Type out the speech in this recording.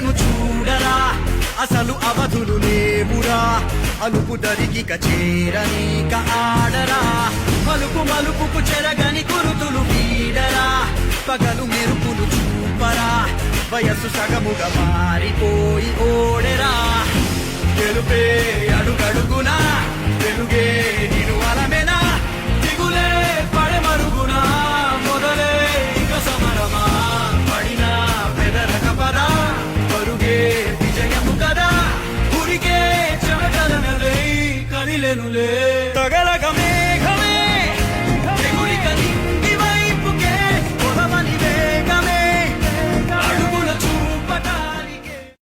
వెలుగును చూడరా అసలు అవధులు లేవురా అలుపు దరిగిక చేరనీక ఆడరా మలుపు మలుపుకు చెరగని గురుతులు వీడరా పగలు మెరుపులు చూపరా వయస్సు సగముగా మారిపోయి ఓడెరా గెలుపే అడుగడుగునా వెలుగే నిను అలమెనా దిగులే పడమరుగునా మొదలే ఇక సమరమా పడినా పెదరక పదా పరుగే విజయము కదా ఉరికే చెమటలనలే కదిలెనులే తగలగమే